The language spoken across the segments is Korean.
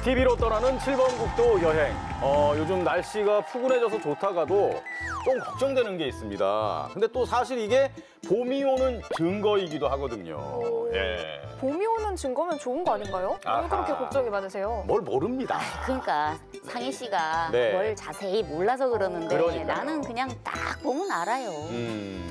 TV로 떠나는 7번 국도 여행. 요즘 날씨가 푸근해져서 좋다가도 좀 걱정되는 게 있습니다. 근데 또 사실 이게 봄이 오는 증거이기도 하거든요. 예. 봄이 오는 증거면 좋은 거 아닌가요? 왜 아하. 그렇게 걱정이 많으세요? 뭘 모릅니다. 그러니까 상희 씨가 네. 뭘 자세히 몰라서 그러는데 그러니까요. 나는 그냥 딱 보면 알아요.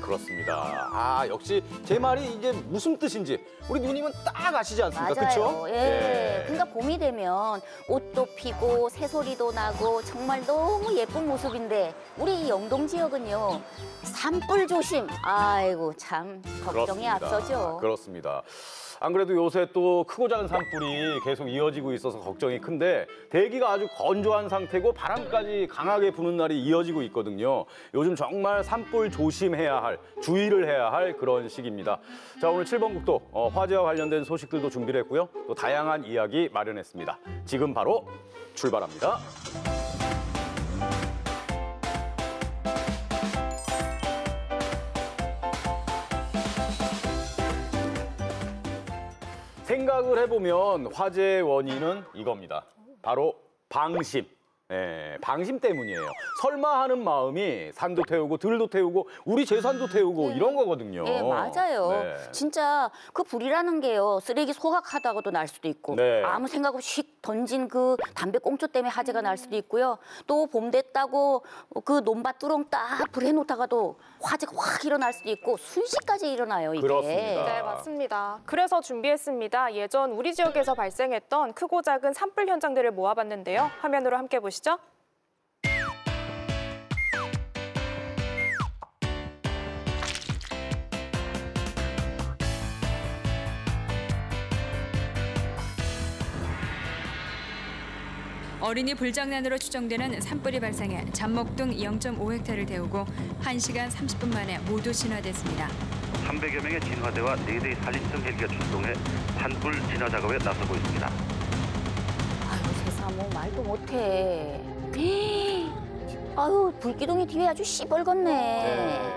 그렇습니다. 아, 역시 제 말이 이게 무슨 뜻인지 우리 누님은 딱 아시지 않습니까? 맞아요. 그렇죠? 예. 그러니까 봄이 되면 옷도 피고 새소리도 나고 정말 너무 예쁜 모습인데 우리 이 영동 지역은요. 산불 조심. 아이고 참 걱정이 그렇습니다. 앞서죠. 그렇습니다. 안 그래도 요새 또 크고 작은 산불이 계속 이어지고 있어서 걱정이 큰데 대기가 아주 건조한 상태고 바람까지 강하게 부는 날이 이어지고 있거든요. 요즘 정말 산불 조심해야 할, 주의를 해야 할 그런 시기입니다. 자, 오늘 7번 국도 화재와 관련된 소식들도 준비를 했고요. 또 다양한 이야기 마련했습니다. 지금 바로 출발합니다. 생각을 해보면 화재의 원인은 이겁니다. 바로 방심. 예, 방심 때문이에요. 설마 하는 마음이 산도 태우고 들도 태우고 우리 재산도 태우고 이런 거거든요. 예, 맞아요. 네. 진짜 그 불이라는 게요. 쓰레기 소각하다가도 날 수도 있고 네. 아무 생각 없이 휙 던진 그 담배 꽁초 때문에 화재가 날 수도 있고요. 또 봄 됐다고 그 논밭 뚜렁 딱 불 해놓다가도 화재가 확 일어날 수도 있고 순식까지 일어나요, 이게. 그렇습니다. 네, 맞습니다. 그래서 준비했습니다. 예전 우리 지역에서 발생했던 크고 작은 산불 현장들을 모아봤는데요. 화면으로 함께 보시죠. 어린이 불장난으로 추정되는 산불이 발생해 잡목동 0.5헥타를 태우고 1시간 30분 만에 모두 진화됐습니다. 300여 명의 진화대와 4대의 산림청 헬기가 출동해 산불 진화 작업에 나서고 있습니다. 아유, 세상 뭐 말도 못해. 아유, 불기둥이 뒤에 아주 시뻘겋네. 네.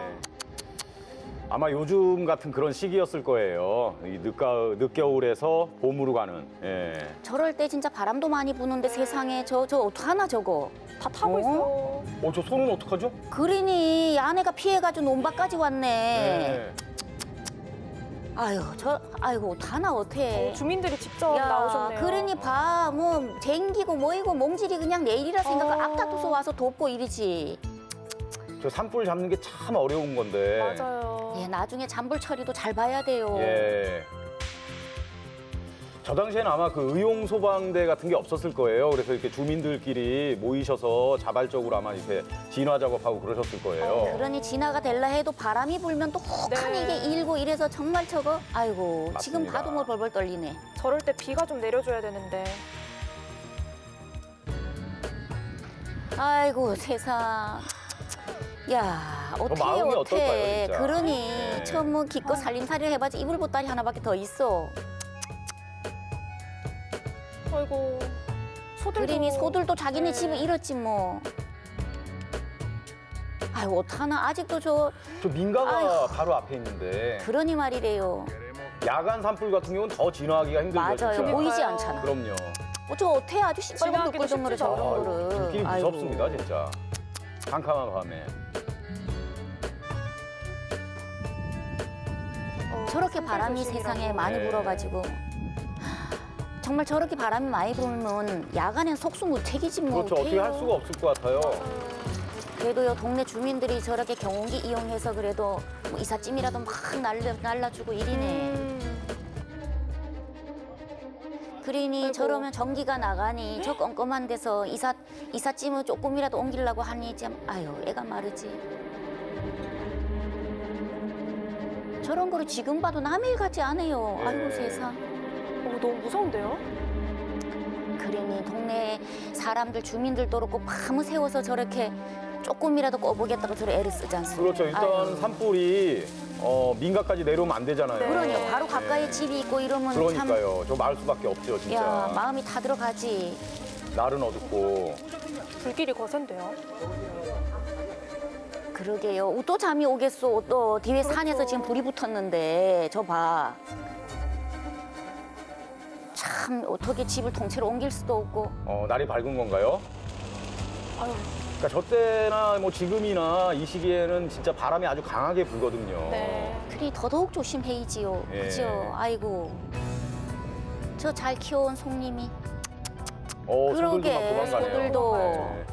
아마 요즘 같은 그런 시기였을 거예요. 이 늦겨울에서 봄으로 가는. 예. 저럴 때 진짜 바람도 많이 부는데 세상에 저 어떡하나 저거. 다 타고 있어요. 저 손은 어떡하죠? 그러니 아내가 피해가지고 논밭까지 왔네. 네. 아이고 어떡하나 어떡해. 주민들이 직접 나오셨네요. 그러니 뭐 쟁기고 뭐이고 몸질이 그냥 내일이라 생각하고 아까워서 와서 돕고 이러지. 저 산불 잡는 게 참 어려운 건데. 맞아요. 예, 나중에 잔불 처리도 잘 봐야 돼요. 예. 저 당시에는 아마 그 의용 소방대 같은 게 없었을 거예요. 그래서 이렇게 주민들끼리 모이셔서 자발적으로 아마 이렇게 진화 작업하고 그러셨을 거예요. 그러니 진화가 될라 해도 바람이 불면 또 혹한 네. 이게 일고 이래서 정말 저거 아이고 맞습니다. 지금 봐도 뭐 벌벌 떨리네. 저럴 때 비가 좀 내려줘야 되는데. 아이고 세상. 야 어떻게 마음이 어떨까요, 진짜? 그러니 네. 처음 뭐 기껏 살림살이를 해봤자 이불 보따리 하나밖에 더 있어. 아이고, 소들도. 그러니 소들도 자기네 네. 집을 잃었지 뭐. 아이고 어떡하나 아직도 저 민가가 아이고. 바로 앞에 있는데 그러니 말이래요. 야간 산불 같은 경우는 더 진화하기가 힘들죠. 맞아요. 진짜. 보이지 않잖아. 그럼요. 어쩌고 어떻게 아주 지나가기도 시뻘건덕거리던 쉽지도 저런 않아요. 거를. 불길이 아이고. 무섭습니다, 진짜. 캄캄한 밤에. 저렇게 바람이 세상에 많이 네. 불어가지고 정말 저렇게 바람이 많이 불면 야간엔 속수무책이지 뭐. 그렇죠. 어떻게 할 어떡해요. 수가 없을 것 같아요. 그래도요 동네 주민들이 저렇게 경운기 이용해서 그래도 뭐 이삿짐이라도 막 날라주고 이리네. 그러니 아이고. 저러면 전기가 나가니 저 껌껌한 데서 이삿짐을 조금이라도 옮기려고 하니 참 아유 애가 마르지. 저런 거를 지금 봐도 남일 같지 않아요. 아이고 네. 세상. 너무 무서운데요? 그러니 동네 사람들 주민들도 그렇고 밤을 새워서 저렇게 조금이라도 꺼보겠다고 저래 애를 쓰지 않습니까? 그렇죠. 일단 아유. 산불이 민가까지 내려오면 안 되잖아요. 네. 그러니요. 바로 가까이에 네. 집이 있고 이러면 그러니까요. 저 마을 수밖에 없죠, 참 진짜. 야, 마음이 다 들어가지. 날은 어둡고. 불길이 거센데요? 그러게요. 또 잠이 오겠소. 또 뒤에 산에서 지금 불이 붙었는데 저 봐. 참 참 어떻게 집을 통째로 옮길 수도 없고. 날이 밝은 건가요? 아유, 그러니까 저 때나 뭐 지금이나 이 시기에는 진짜 바람이 아주 강하게 불거든요. 네. 그리 더더욱 조심해야지요. 예. 그죠? 아이고. 저 잘 키워온 송님이. 소들도 막 그러게, 도망가네요. 소들도. 네.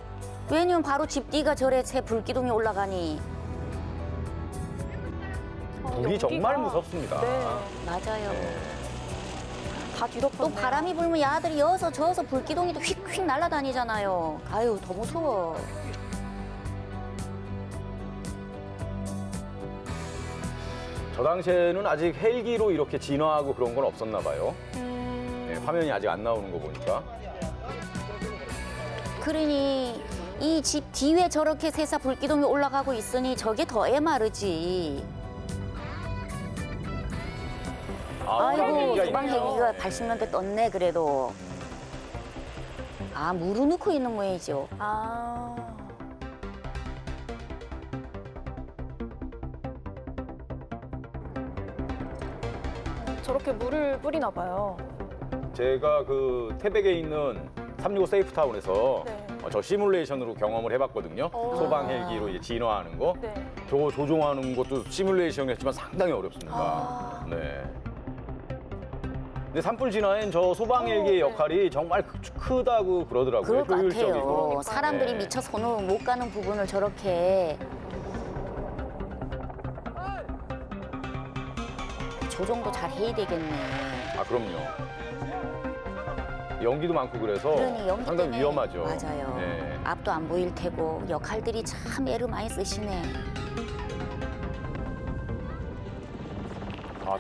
왜냐면 바로 집 뒤가 저래 새 불기둥이 올라가니. 불이 연기가- 정말 무섭습니다. 네. 맞아요. 다 또 뒤덮었네요. 바람이 불면 야들이 여서 저어서 불기둥이도 휙휙 날아다니잖아요. 아유, 더 무서워. 저 당시에는 아직 헬기로 이렇게 진화하고 그런 건 없었나 봐요. 화면이 아직 안 나오는 거 보니까. 그러니 이 집 뒤에 저렇게 새사 불기둥이 올라가고 있으니 저게 더 애마르지. 아이고, 헬기가 주방 있네요. 헬기가 80년대 떴네, 그래도. 아, 물을 넣고 있는 모양이죠. 아. 저렇게 물을 뿌리나 봐요. 제가 그 태백에 있는 365 세이프타운에서 네. 저 시뮬레이션으로 경험을 해봤거든요. 오. 소방 헬기로 이제 진화하는 거. 네. 저거 조종하는 것도 시뮬레이션이었지만 상당히 어렵습니다. 아. 네. 근데 산불 진화엔 저 소방 헬기의 네. 역할이 정말 크다고 그러더라고요. 그럴 것 효율적이고. 같아요. 사람들이 네. 미처 손을 못 가는 부분을 저렇게 조정도 잘 해야 되겠네. 아, 그럼요. 연기도 많고 그래서 그러니 연기 상당히 때문에 위험하죠. 맞아요. 네. 앞도 안 보일 테고 역할들이 참 애를 많이 쓰시네.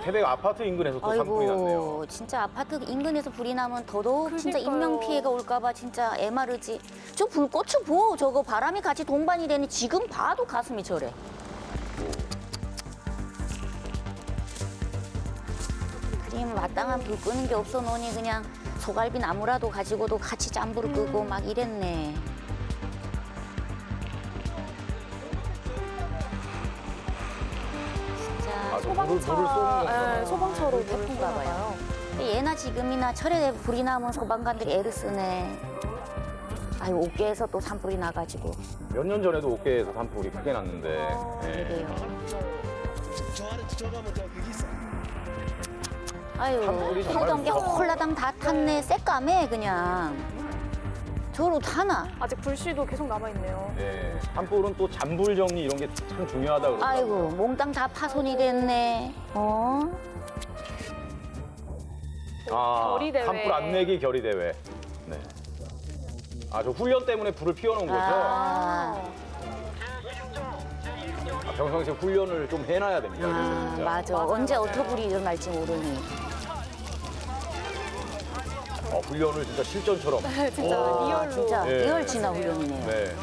태백 아파트 인근에서 또 산불이 났네요. 아이고, 진짜 아파트 인근에서 불이 나면 더더욱 진짜 그러니까요. 인명 피해가 올까봐 진짜 애마르지. 저 불꽃을 보고 저거 바람이 같이 동반이 되니 지금 봐도 가슴이 저래. 그림 마땅한 불 끄는 게 없어 놓으니 그냥 소갈비 나무라도 가지고도 같이 짬불을 끄고 막 이랬네. 진짜 물을 쏘는 거구나. 네, 소방차로 물을 태풍가 쏘나 봐요. 봐요. 예나 지금이나 철에 불이 나면 소방관들이 애를 쓰네. 아유, 옥계에서 또 산불이 나가지고. 몇 년 전에도 옥계에서 산불이 크게 났는데. 네. 그래요. 아유, 산불이 정말 소정계 무서워. 홀라당 다 탔네. 새까매 그냥. 저로 타나? 아직 불씨도 계속 남아있네요. 네. 산불은 또 잔불 정리 이런 게 참 중요하다 그러더라고요. 아이고, 몽땅 다 파손이 됐네. 결의 대회. 산불 안 내기 결의 대회. 네. 저 훈련 때문에 불을 피워놓은 거죠. 평상시에 훈련을 좀 해놔야 됩니다. 그래서 진짜. 맞아. 맞아요, 언제 맞아요. 어떻게 불이 일어날지 모르니. 훈련을 진짜 실전처럼. 진짜 리얼로. 진짜 네. 리얼 진화 훈련이네요. 네.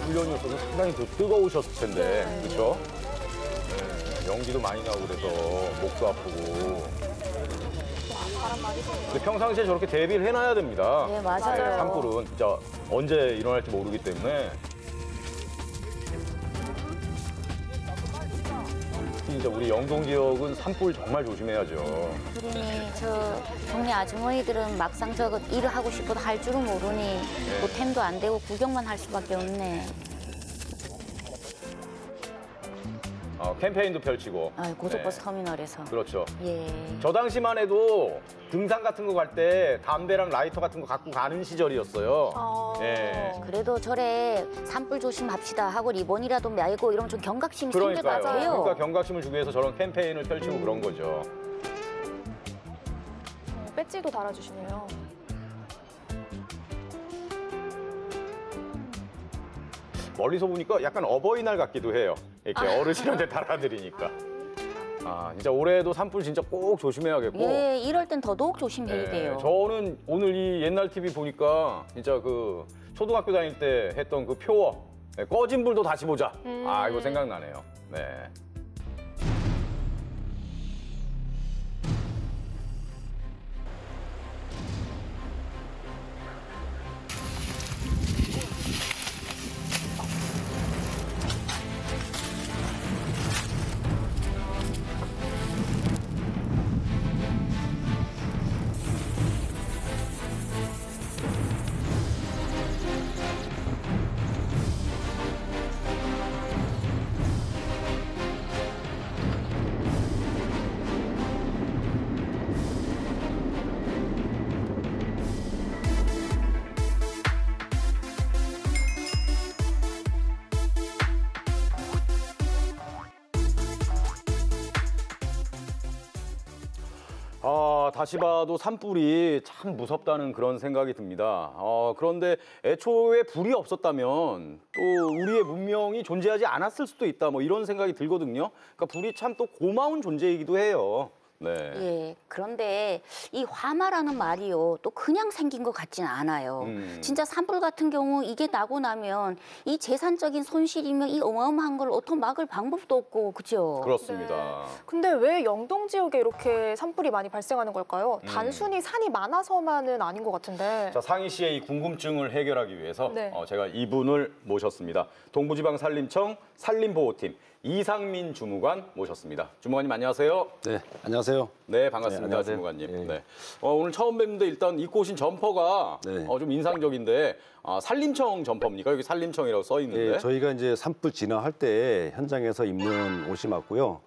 훈련이었어도 상당히 더 뜨거우셨을 텐데, 그렇죠? 네, 연기도 많이 나고 그래서 목도 아프고. 바람 많이 부네요. 근데 평상시에 저렇게 대비를 해놔야 됩니다. 네, 맞아요. 산불은 진짜 언제 일어날지 모르기 때문에. 특히 이제 우리 영동 지역은 산불 정말 조심해야죠. 그러니 저 동네 아주머니들은 막상 저거 일을 하고 싶어도 할 줄은 모르니 보탬도 안 되고 구경만 할 수밖에 없네. 캠페인도 펼치고. 고속버스 네, 터미널에서. 그렇죠. 예. 저 당시만 해도 등산 같은 거 갈 때 담배랑 라이터 같은 거 갖고 가는 시절이었어요. 예. 그래도 저래 산불 조심합시다 하고 리본이라도 매고 이러면 좀 경각심이 생길 것 그러니까요. 같아요. 그러니까 경각심을 주기 위해서 저런 캠페인을 펼치고 그런 거죠. 배지도 달아주시네요. 멀리서 보니까 약간 어버이날 같기도 해요. 이렇게 어르신한테 달아드리니까. 진짜 올해도 산불 진짜 꼭 조심해야겠고. 예, 이럴 땐 더더욱 조심해야 예, 돼요. 저는 오늘 이 옛날 TV 보니까 진짜 그 초등학교 다닐 때 했던 그 표어 꺼진 불도 다시 보자. 이거 생각나네요. 네. 다시 봐도 산불이 참 무섭다는 그런 생각이 듭니다. 그런데 애초에 불이 없었다면 또 우리의 문명이 존재하지 않았을 수도 있다. 뭐 이런 생각이 들거든요. 그러니까 불이 참 또 고마운 존재이기도 해요. 네. 예, 그런데 이 화마라는 말이요, 또 그냥 생긴 것 같지는 않아요. 진짜 산불 같은 경우 이게 나고 나면 이 재산적인 손실이면 이 어마어마한 걸 어떻게 막을 방법도 없고, 그죠? 그렇습니다. 근데 왜 영동 지역에 이렇게 산불이 많이 발생하는 걸까요? 단순히 산이 많아서만은 아닌 것 같은데. 자, 상희 씨의 이 궁금증을 해결하기 위해서 네. 제가 이분을 모셨습니다. 동부지방산림청 산림보호팀 이상민 주무관 모셨습니다. 주무관님 안녕하세요. 네, 안녕하세요. 네, 반갑습니다. 네, 안녕하세요. 주무관님. 예. 네. 오늘 처음 뵙는데 일단 입고 오신 점퍼가 네. 좀 인상적인데 산림청 점퍼입니까? 여기 산림청이라고 써 있는데. 예, 저희가 이제 산불 진화할 때 현장에서 입는 옷이 맞고요.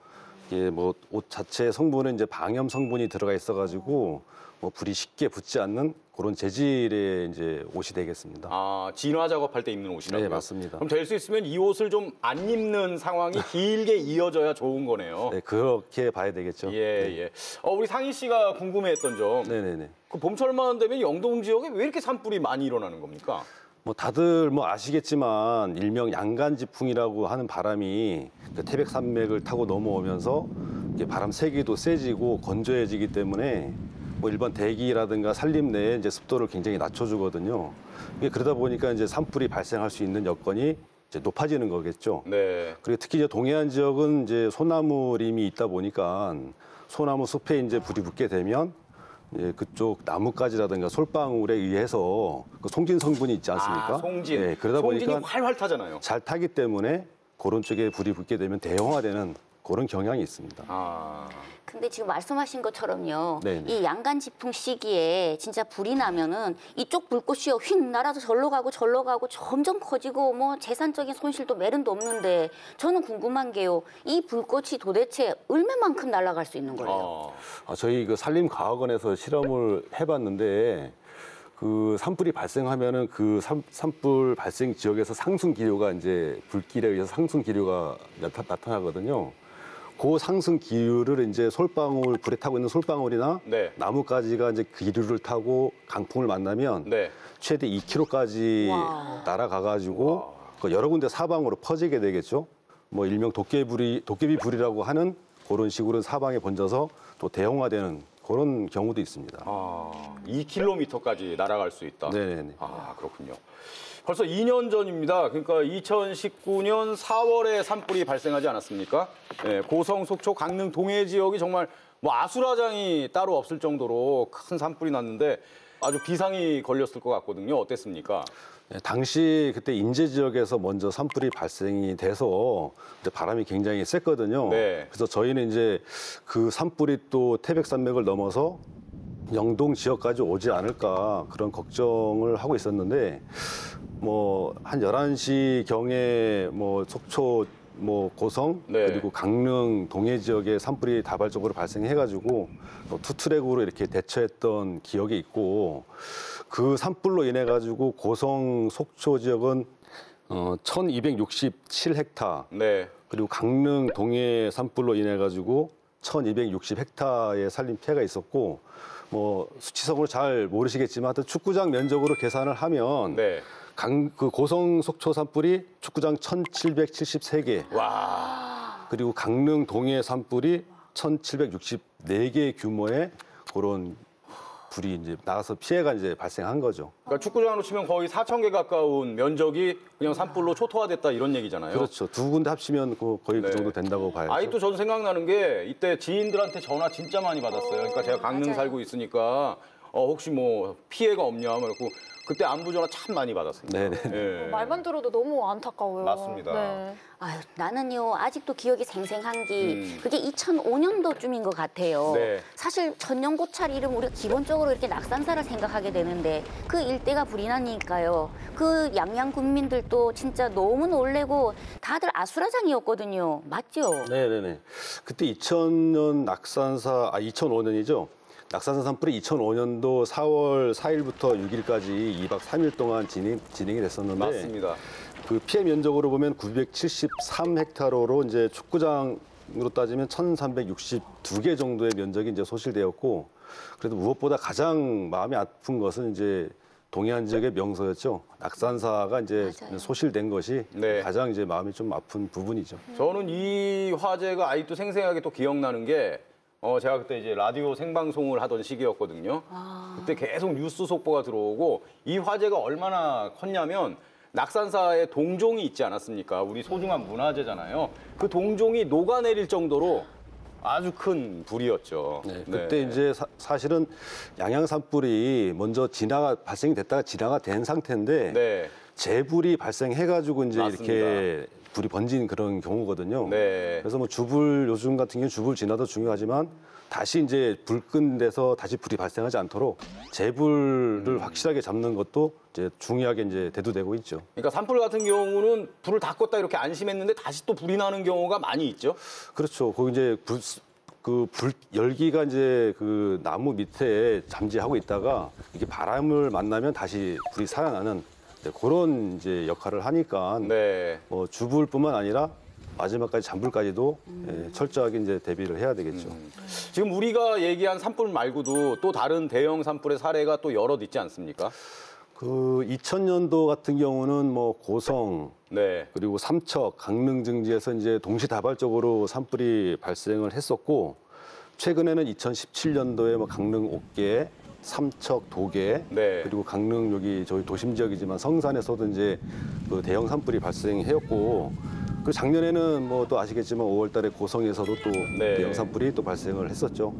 이게 뭐 옷 자체 성분은 이제 방염 성분이 들어가 있어가지고 뭐 불이 쉽게 붙지 않는 그런 재질의 이제 옷이 되겠습니다. 진화 작업할 때 입는 옷이라고요? 네, 맞습니다. 그럼 될 수 있으면 이 옷을 좀 안 입는 상황이 길게 이어져야 좋은 거네요. 네, 그렇게 봐야 되겠죠. 예, 예. 우리 상희 씨가 궁금해했던 점. 네네네. 그 봄철만 되면 영동 지역에 왜 이렇게 산불이 많이 일어나는 겁니까? 뭐 다들 뭐 아시겠지만 일명 양간지풍이라고 하는 바람이 그 태백산맥을 타고 넘어오면서 이게 바람 세기도 세지고 건조해지기 때문에 뭐 일반 대기라든가 산림 내에 이제 습도를 굉장히 낮춰주거든요. 그러다 보니까 이제 산불이 발생할 수 있는 여건이 이제 높아지는 거겠죠. 네. 그리고 특히 이제 동해안 지역은 이제 소나무림이 있다 보니까 소나무 숲에 이제 불이 붙게 되면 그쪽 나뭇가지라든가 솔방울에 의해서 그 송진 성분이 있지 않습니까? 송진. 예, 그러다 송진이 보니까 활활 타잖아요. 잘 타기 때문에 그런 쪽에 불이 붙게 되면 대형화되는 그런 경향이 있습니다. 근데 지금 말씀하신 것처럼요, 네네. 이 양간지풍 시기에 진짜 불이 나면은 이쪽 불꽃이요 휙 날아서 절로 가고 점점 커지고 뭐 재산적인 손실도 매른도 없는데 저는 궁금한 게요, 이 불꽃이 도대체 얼마만큼 날아갈 수 있는 거예요? 저희 그 산림과학원에서 실험을 해봤는데 그 산불이 발생하면은 그 산불 발생 지역에서 상승 기류가 이제 불길에 의해서 상승 기류가 나타나거든요. 그 상승 기류를 이제 솔방울, 불에 타고 있는 솔방울이나 네. 나뭇가지가 이제 기류를 타고 강풍을 만나면 네. 최대 2km까지 날아가가지고 그 여러 군데 사방으로 퍼지게 되겠죠. 뭐 일명 도깨비 불이라고 하는 그런 식으로 사방에 번져서 또 대형화되는 그런 경우도 있습니다. 2km까지 날아갈 수 있다. 네네네. 그렇군요. 벌써 2년 전입니다. 그러니까 2019년 4월에 산불이 발생하지 않았습니까? 네, 고성, 속초, 강릉, 동해 지역이 정말 뭐 아수라장이 따로 없을 정도로 큰 산불이 났는데 아주 비상이 걸렸을 것 같거든요. 어땠습니까? 네, 당시 그때 인제 지역에서 먼저 산불이 발생이 돼서 이제 바람이 굉장히 셌거든요. 네. 그래서 저희는 이제 그 산불이 또 태백산맥을 넘어서 영동 지역까지 오지 않을까 그런 걱정을 하고 있었는데 뭐 한 11시 경에 뭐 속초 뭐 고성 네. 그리고 강릉 동해 지역에 산불이 다발적으로 발생해가지고 투트랙으로 이렇게 대처했던 기억이 있고 그 산불로 인해 가지고 고성 속초 지역은 1,267헥타 네. 그리고 강릉 동해 산불로 인해 가지고 1,260헥타의 산림 피해가 있었고 뭐 수치성을 잘 모르시겠지만 하여튼 축구장 면적으로 계산을 하면 네. 그 고성 속초 산불이 축구장 1,773개 와. 그리고 강릉 동해 산불이 1,764개 규모의 그런 불이 이제 나가서 피해가 이제 발생한 거죠. 그러니까 축구장으로 치면 거의 4,000개 가까운 면적이 그냥 산불로 초토화됐다 이런 얘기잖아요. 그렇죠. 두 군데 합치면 거의 네. 그 정도 된다고 봐야죠. 아직도 전 생각나는 게 이때 지인들한테 전화 진짜 많이 받았어요. 그러니까 제가 강릉 맞아요. 살고 있으니까 혹시 뭐 피해가 없냐 그래고 그때 안부 전화 참 많이 받았습니다. 네네. 예. 말만 들어도 너무 안타까워요. 맞습니다. 네. 아유, 나는요 아직도 기억이 생생한 게 그게 2005년도쯤인 것 같아요. 네. 사실 천년고찰 이름 우리가 기본적으로 이렇게 낙산사를 생각하게 되는데 그 일대가 불이 나니까요. 그 양양 군민들도 진짜 너무 놀래고 다들 아수라장이었거든요. 맞죠? 네네네. 그때 2005년이죠. 낙산사 산불이 2005년도 4월 4일부터 6일까지 2박 3일 동안 진행이 됐었는데 맞습니다. 그 피해 면적으로 보면 973헥타로로 이제 축구장으로 따지면 1,362개 정도의 면적이 이제 소실되었고 그래도 무엇보다 가장 마음이 아픈 것은 이제 동해안 지역의 명소였죠. 낙산사가 이제 맞아요. 소실된 것이 네. 가장 이제 마음이 좀 아픈 부분이죠. 저는 이 화재가 아직도 생생하게 또 기억나는 게 제가 그때 이제 라디오 생방송을 하던 시기였거든요. 그때 계속 뉴스 속보가 들어오고 이 화재가 얼마나 컸냐면 낙산사에 동종이 있지 않았습니까? 우리 소중한 문화재잖아요. 그 동종이 녹아내릴 정도로 아주 큰 불이었죠. 네, 그때 이제 사실은 양양 산불이 먼저 발생이 됐다가 진화가 된 상태인데 네. 재불이 발생해가지고 이제 맞습니다. 이렇게 불이 번진 그런 경우거든요. 네. 그래서 뭐 요즘 같은 경우 주불 진화도 중요하지만 다시 이제 불 끈 데서 다시 불이 발생하지 않도록 재불을 확실하게 잡는 것도 이제 중요하게 이제 대두되고 있죠. 그러니까 산불 같은 경우는 불을 다 껐다 이렇게 안심했는데 다시 또 불이 나는 경우가 많이 있죠. 그렇죠. 거기 이제 열기가 이제 그 나무 밑에 잠재하고 있다가 이게 바람을 만나면 다시 불이 살아나는 그런 이제 역할을 하니까 네. 뭐 주불뿐만 아니라 마지막까지 잔불까지도 철저하게 이제 대비를 해야 되겠죠. 지금 우리가 얘기한 산불 말고도 또 다른 대형 산불의 사례가 또 여럿 있지 않습니까? 그 2000년도 같은 경우는 뭐 고성 네. 그리고 삼척, 강릉 등지에서 이제 동시다발적으로 산불이 발생을 했었고 최근에는 2017년도에 뭐 강릉 옥계, 삼척, 도계 네. 그리고 강릉 여기 저희 도심 지역이지만 성산에서도 이제 그 대형 산불이 발생했고 그 작년에는 뭐 또 아시겠지만 5월달에 고성에서도 또 네. 대형 산불이 또 발생을 했었죠.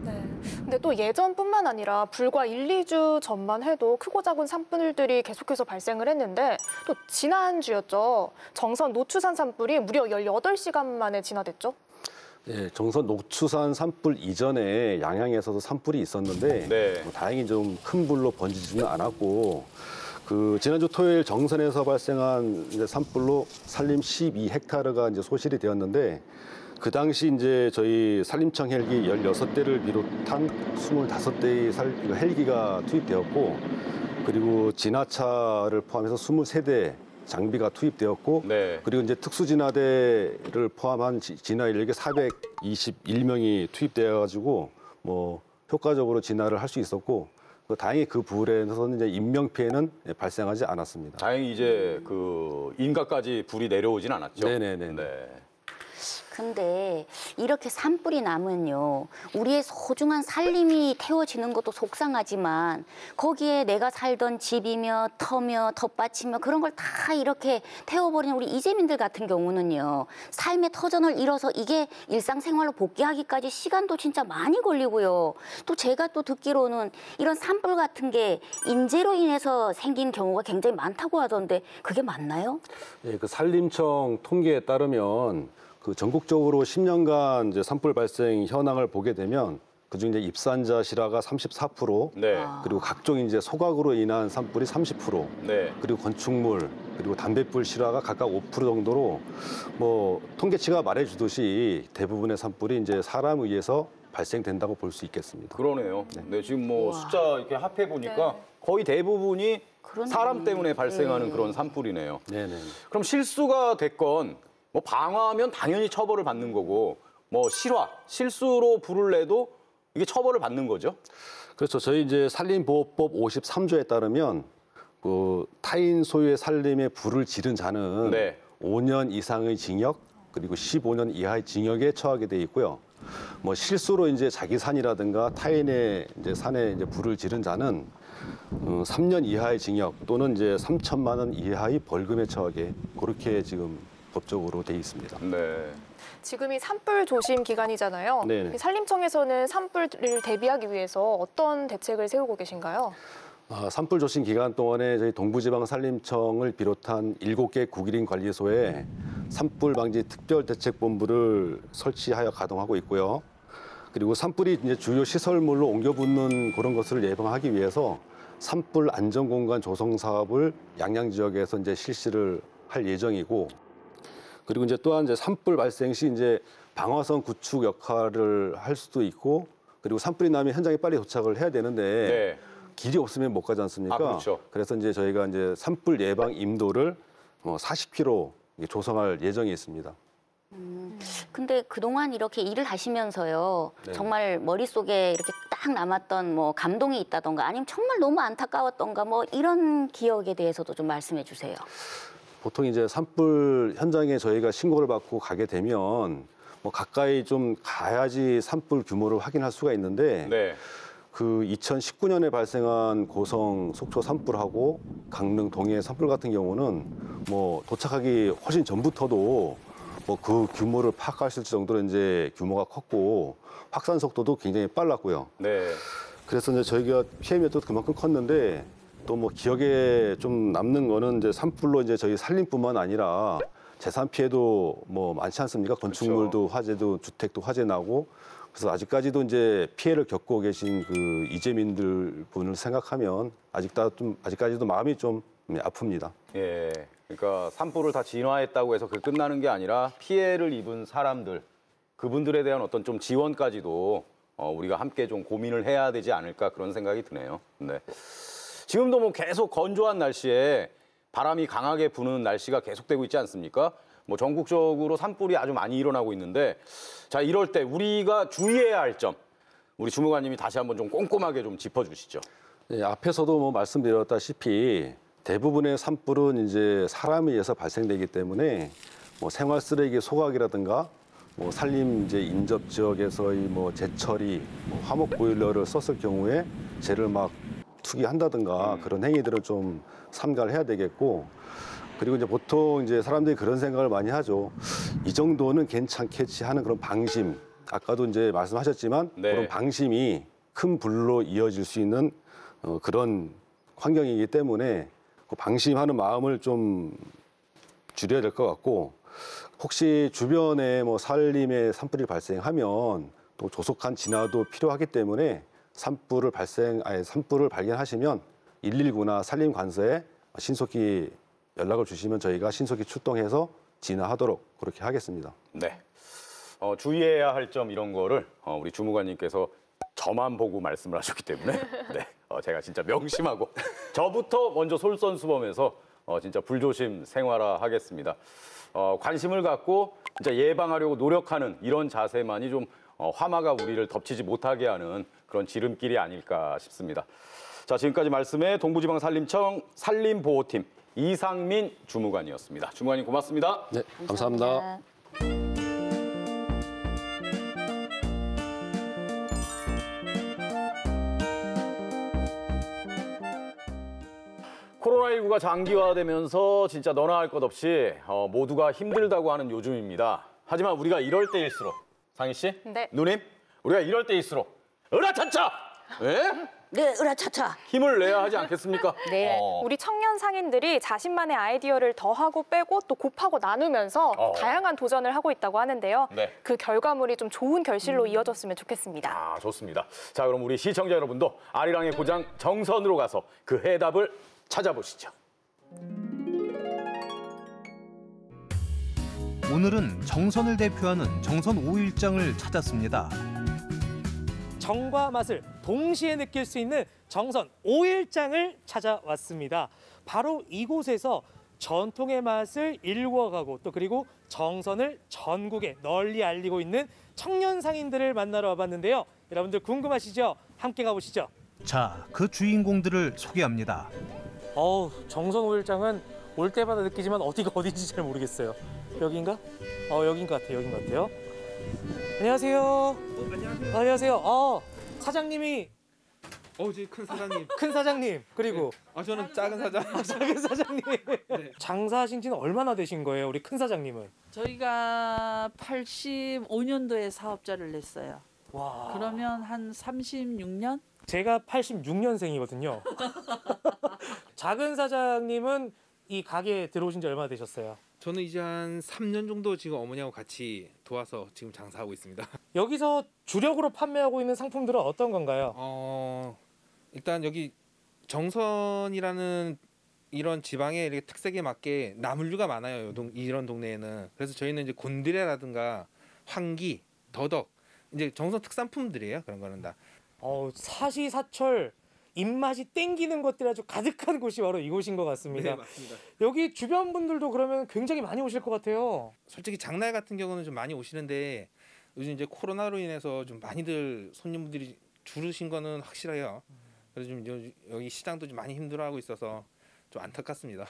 네. 근데 또 예전뿐만 아니라 불과 1, 2주 전만 해도 크고 작은 산불들이 계속해서 발생을 했는데 또 지난주였죠. 정선 노추산 산불이 무려 18시간 만에 진화됐죠. 네, 정선 노추산 산불 이전에 양양에서도 산불이 있었는데 네. 뭐 다행히 좀 큰 불로 번지지는 않았고 그 지난주 토요일 정선에서 발생한 이제 산불로 산림 12헥타르가 이제 소실이 되었는데 그 당시 이제 저희 산림청 헬기 16대를 비롯한 25대의 헬기가 투입되었고 그리고 진화차를 포함해서 23대 장비가 투입되었고 네. 그리고 이제 특수진화대를 포함한 진화 인력이 421명이 투입되어 가지고 뭐 효과적으로 진화를 할 수 있었고 다행히 그 불에서는 이제 인명 피해는 발생하지 않았습니다. 다행히 이제 그 인가까지 불이 내려오진 않았죠. 네네네. 네. 근데 이렇게 산불이 나면요, 우리의 소중한 살림이 태워지는 것도 속상하지만 거기에 내가 살던 집이며 터며 텃밭이며 그런 걸 다 이렇게 태워버리는 우리 이재민들 같은 경우는요, 삶의 터전을 잃어서 이게 일상생활로 복귀하기까지 시간도 진짜 많이 걸리고요. 또 제가 또 듣기로는 이런 산불 같은 게 인재로 인해서 생긴 경우가 굉장히 많다고 하던데 그게 맞나요? 예, 그 산림청 통계에 따르면 그 전국적으로 10년간 이제 산불 발생 현황을 보게 되면 그중 이제 입산자 실화가 34%, 네. 그리고 각종 이제 소각으로 인한 산불이 30%, 네. 그리고 건축물, 그리고 담뱃불 실화가 각각 5% 정도로 뭐 통계치가 말해주듯이 대부분의 산불이 이제 사람에 의해서 발생된다고 볼 수 있겠습니다. 그러네요. 네, 지금 뭐 우와. 숫자 이렇게 합해 보니까 네. 거의 대부분이 그러네. 사람 때문에 발생하는 네. 그런 산불이네요. 네네. 그럼 실수가 됐건 뭐 방화하면 당연히 처벌을 받는 거고 뭐 실수로 불을 내도 이게 처벌을 받는 거죠? 그렇죠. 저희 이제 산림보호법 53조에 따르면 그 타인 소유의 산림에 불을 지른 자는 네. 5년 이상의 징역 그리고 15년 이하의 징역에 처하게 돼 있고요. 뭐 실수로 이제 자기 산이라든가 타인의 이제 산에 이제 불을 지른 자는 3년 이하의 징역 또는 이제 3천만 원 이하의 벌금에 처하게 그렇게 지금 법적으로 돼 있습니다. 네. 지금이 산불 조심 기간이잖아요. 네네. 이 산림청에서는 산불을 대비하기 위해서 어떤 대책을 세우고 계신가요? 산불 조심 기간 동안에 저희 동부지방 산림청을 비롯한 7개 국일인 관리소에 산불 방지 특별대책본부를 설치하여 가동하고 있고요. 그리고 산불이 이제 주요 시설물로 옮겨 붙는 그런 것을 예방하기 위해서 산불 안전공간 조성 사업을 양양 지역에서 이제 실시를 할 예정이고, 그리고 이제 또한 이제 산불 발생 시 이제 방화선 구축 역할을 할 수도 있고, 그리고 산불이 나면 현장에 빨리 도착을 해야 되는데 네. 길이 없으면 못 가지 않습니까? 아, 그렇죠. 그래서 이제 저희가 이제 산불 예방 임도를 40km 조성할 예정이 있습니다. 근데 그동안 이렇게 일을 하시면서요. 네. 정말 머릿속에 이렇게 딱 남았던 뭐 감동이 있다던가 아니면 정말 너무 안타까웠던가 뭐 이런 기억에 대해서도 좀 말씀해 주세요. 보통 이제 산불 현장에 저희가 신고를 받고 가게 되면 뭐 가까이 좀 가야지 산불 규모를 확인할 수가 있는데 네. 그 2019년에 발생한 고성 속초 산불하고 강릉 동해 산불 같은 경우는 뭐 도착하기 훨씬 전부터도 뭐 그 규모를 파악하실 정도로 이제 규모가 컸고 확산 속도도 굉장히 빨랐고요. 네. 그래서 이제 저희가 피해 면도 그만큼 컸는데 또 뭐 기억에 좀 남는 거는 이제 산불로 이제 저희 살림뿐만 아니라 재산 피해도 뭐 많지 않습니까? 건축물도 화재도 주택도 화재 나고 그래서 아직까지도 이제 피해를 겪고 계신 그 이재민들 분을 생각하면 아직까지도 마음이 좀 아픕니다. 예. 그러니까 산불을 다 진화했다고 해서 그 끝나는 게 아니라 피해를 입은 사람들, 그분들에 대한 어떤 좀 지원까지도 우리가 함께 좀 고민을 해야 되지 않을까 그런 생각이 드네요. 네. 지금도 뭐 계속 건조한 날씨에 바람이 강하게 부는 날씨가 계속되고 있지 않습니까? 뭐 전국적으로 산불이 아주 많이 일어나고 있는데 자, 이럴 때 우리가 주의해야 할 점, 우리 주무관님이 다시 한번 좀 꼼꼼하게 좀 짚어주시죠. 네, 앞에서도 뭐 말씀드렸다시피 대부분의 산불은 이제 사람에 의해서 발생되기 때문에 뭐 생활 쓰레기 소각이라든가 뭐 산림 이제 인접 지역에서의 뭐 재처리, 뭐 화목 보일러를 썼을 경우에 재를 막 투기한다든가 그런 행위들은 좀 삼가를 해야 되겠고 그리고 이제 보통 이제 사람들이 그런 생각을 많이 하죠. 이 정도는 괜찮겠지 하는 그런 방심. 아까도 이제 말씀하셨지만 네. 그런 방심이 큰 불로 이어질 수 있는 그런 환경이기 때문에 그 방심하는 마음을 좀 줄여야 될 것 같고 혹시 주변에 뭐 산림에 산불이 발생하면 또 조속한 진화도 필요하기 때문에 산불을 발견하시면 119나 산림관서에 신속히 연락을 주시면 저희가 신속히 출동해서 진화하도록 그렇게 하겠습니다. 네. 주의해야 할 점 이런 거를 우리 주무관님께서 저만 보고 말씀을 하셨기 때문에 네. 제가 진짜 명심하고 저부터 먼저 솔선수범해서 진짜 불조심 생활화하겠습니다. 관심을 갖고 진짜 예방하려고 노력하는 이런 자세만이 좀 화마가 우리를 덮치지 못하게 하는 그런 지름길이 아닐까 싶습니다. 자, 지금까지 말씀에 동부지방산림청 산림보호팀 이상민 주무관이었습니다. 주무관님 고맙습니다. 네, 감사합니다. 코로나19가 장기화되면서 진짜 너나 할 것 없이 모두가 힘들다고 하는 요즘입니다. 하지만 우리가 이럴 때일수록 상희 씨, 네. 누님, 우리가 이럴 때일수록 으라차차, 예? 네, 으라차차. 힘을 내야 하지 않겠습니까? 네. 우리 청년 상인들이 자신만의 아이디어를 더하고 빼고 또 곱하고 나누면서 다양한 도전을 하고 있다고 하는데요. 네. 그 결과물이 좀 좋은 결실로 이어졌으면 좋겠습니다. 아, 좋습니다. 자, 그럼 우리 시청자 여러분도 아리랑의 고장 정선으로 가서 그 해답을 찾아보시죠. 오늘은 정선을 대표하는 정선 5일장을 찾았습니다. 정과 맛을 동시에 느낄 수 있는 정선 5일장을 찾아왔습니다. 바로 이곳에서 전통의 맛을 일궈가고 또 그리고 정선을 전국에 널리 알리고 있는 청년 상인들을 만나러 와봤는데요. 여러분들 궁금하시죠? 함께 가보시죠. 자, 그 주인공들을 소개합니다. 정선 5일장은 올 때마다 느끼지만 어디가 어딘지 잘 모르겠어요. 여긴가? 여긴 것 같아요. 여긴 것 같아요. 안녕하세요. 안녕하세요. 안녕하세요. 사장님이 저희 큰 사장님. 큰 사장님 그리고 저는 작은 사장. 작은 사장님. 네. 장사하신 지는 얼마나 되신 거예요, 우리 큰 사장님은? 저희가 85년도에 사업자를 냈어요. 와. 그러면 한 36년? 제가 86년생이거든요. 작은 사장님은 이 가게에 들어오신 지 얼마나 되셨어요? 저는 이제 한 3년 정도 지금 어머니하고 같이 도와서 지금 장사하고 있습니다. 여기서 주력으로 판매하고 있는 상품들은 어떤 건가요? 일단 여기 정선이라는 이런 지방의 이렇게 특색에 맞게 나물류가 많아요. 이런 동네에는. 그래서 저희는 이제 곤드레라든가 황기, 더덕 이제 정선 특산품들이에요. 그런 거는 다. 사시사철 입맛이 땡기는 것들이 아주 가득한 곳이 바로 이곳인 것 같습니다. 네, 맞습니다. 여기 주변 분들도 그러면 굉장히 많이 오실 것 같아요. 솔직히 장날 같은 경우는 좀 많이 오시는데 요즘 이제 코로나로 인해서 좀 많이들 손님분들이 줄으신 거는 확실해요. 그래서 좀 여기 시장도 좀 많이 힘들어하고 있어서 좀 안타깝습니다.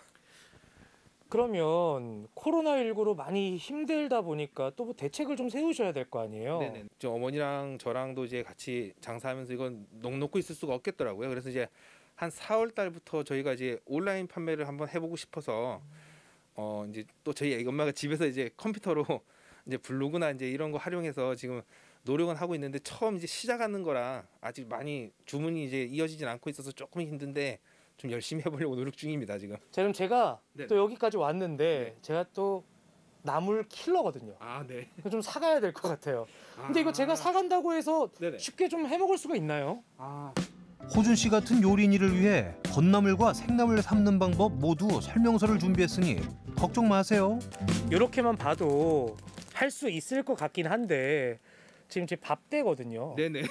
그러면 코로나19로 많이 힘들다 보니까 또 뭐 대책을 좀 세우셔야 될 거 아니에요? 네네. 저 어머니랑 저랑도 이제 같이 장사하면서 이건 놓고 있을 수가 없겠더라고요. 그래서 이제 한 4월 달부터 저희가 이제 온라인 판매를 한번 해보고 싶어서 이제 또 저희 애기 엄마가 집에서 이제 컴퓨터로 이제 블로그나 이제 이런 거 활용해서 지금 노력은 하고 있는데 처음 이제 시작하는 거라 아직 많이 주문이 이제 이어지진 않고 있어서 조금 힘든데 좀 열심히 해보려고 노력 중입니다 지금. 자, 그럼 제가 네네. 또 여기까지 왔는데 네. 제가 또 나물 킬러거든요. 아 네. 좀 사가야 될 것 같아요. 근데 이거 제가 사간다고 해서 네네. 쉽게 좀 해먹을 수가 있나요? 아 호준 씨 같은 요리인을 위해 겉나물과 생나물 삶는 방법 모두 설명서를 준비했으니 걱정 마세요. 이렇게만 봐도 할 수 있을 것 같긴 한데 지금 제 밥대거든요. 네네.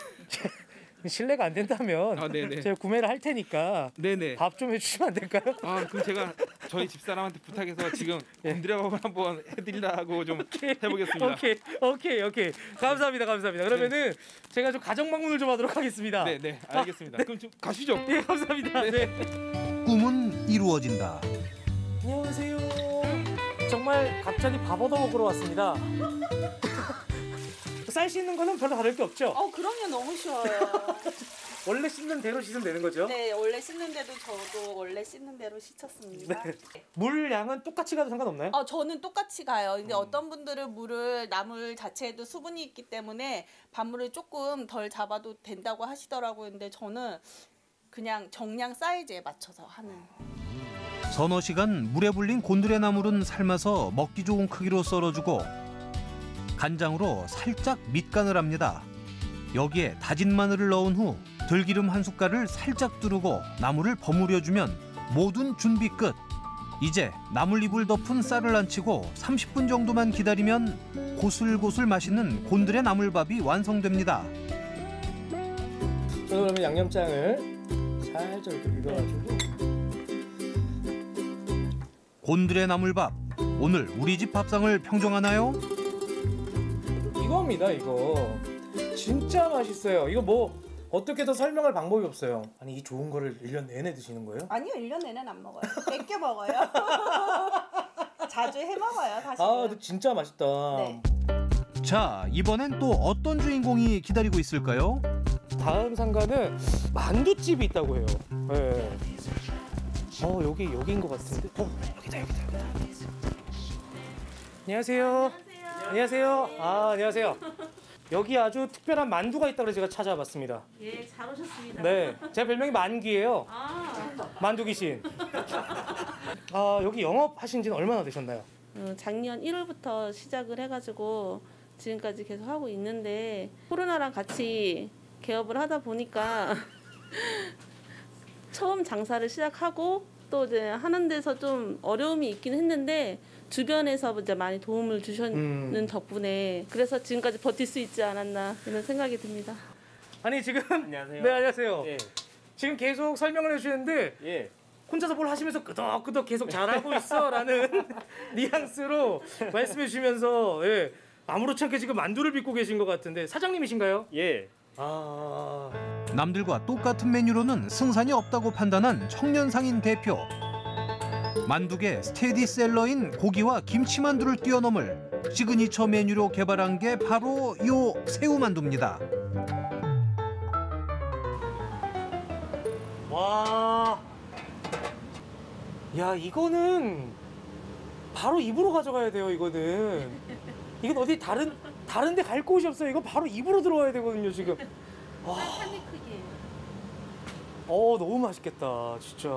실례가 안 된다면 아 네네. 제가 구매를 할 테니까 네네. 밥 좀 해주시면 안 될까요? 아 그럼 제가 저희 집사람한테 부탁해서 지금 곤드레밥을 한번 해드리려고 좀 해보겠습니다. 오케이. 감사합니다. 그러면은 제가 좀 가정 방문을 좀 하도록 하겠습니다. 네네 알겠습니다. 그럼 좀 가시죠. 네, 감사합니다. 네. 꿈은 이루어진다. 안녕하세요. 정말 갑자기 밥 얻어 먹으러 왔습니다. 쌀 씻는 거는 별로 다를 게 없죠? 그럼요. 너무 쉬워요. 원래 씻는 대로 씻으면 되는 거죠? 네, 원래 씻는 데도 저도 원래 씻는 대로 씻었습니다. 네. 물 양은 똑같이 가도 상관없나요? 저는 똑같이 가요. 근데 어떤 분들은 나물 자체에도 수분이 있기 때문에 밥물을 조금 덜 잡아도 된다고 하시더라고요. 근데 저는 그냥 정량 사이즈에 맞춰서 하는. 서너 시간 물에 불린 곤드레 나물은 삶아서 먹기 좋은 크기로 썰어주고 간장으로 살짝 밑간을 합니다. 여기에 다진 마늘을 넣은 후 들기름 한 숟갈을 살짝 두르고 나물을 버무려주면 모든 준비 끝. 이제 나물잎을 덮은 쌀을 안치고 30분 정도만 기다리면 고슬고슬 맛있는 곤드레 나물밥이 완성됩니다. 저는 그러면 양념장을 살짝 이렇게 비벼가지고 곤드레 나물밥. 오늘 우리 집 밥상을 평정하나요? 이겁니다. 이거 진짜 맛있어요. 이거 뭐 어떻게 더 설명할 방법이 없어요. 아니 이 좋은 거를 1년 내내 드시는 거예요? 아니요, 1년 내내 안 먹어요. 뺏겨 먹어요. 자주 해 먹어요, 사실은. 근데 진짜 맛있다. 네. 자, 이번엔 또 어떤 주인공이 기다리고 있을까요? 다음 상가는 만두집이 있다고 해요. 네. 여기인 것 같은데. 여기다. 안녕하세요. 안녕하세요. 여기 아주 특별한 만두가 있다고 해서 제가 찾아봤습니다. 예, 잘 오셨습니다. 네, 제 별명이 만귀예요. 만두 귀신. 여기 영업하신 지는 얼마나 되셨나요? 작년 1월부터 시작을 해가지고 지금까지 계속 하고 있는데 코로나랑 같이 개업을 하다 보니까 처음 장사를 시작하고 또 이제 하는 데서 좀 어려움이 있긴 했는데 주변에서 이제 많이 도움을 주셨는 덕분에 그래서 지금까지 버틸 수 있지 않았나 이런 생각이 듭니다. 아니 지금 안녕하세요. 네, 안녕하세요. 예. 지금 계속 설명을 해주시는데 예. 혼자서 뭘 하시면서 끄덕끄덕 계속 잘하고 있어라는 뉘앙스로 말씀해 주시면서 아무렇지 않게 지금 만두를 빚고 계신 것 같은데 사장님이신가요? 예. 남들과 똑같은 메뉴로는 승산이 없다고 판단한 청년상인 대표. 만두계 스테디셀러인 고기와 김치만두를 뛰어넘을 시그니처 메뉴로 개발한 게 바로 요 새우만두입니다. 와, 야 이거는 바로 입으로 가져가야 돼요. 이건 어디 다른 데 갈 곳이 없어요. 이거 바로 입으로 들어와야 되거든요. 지금. 와. 너무 맛있겠다. 진짜.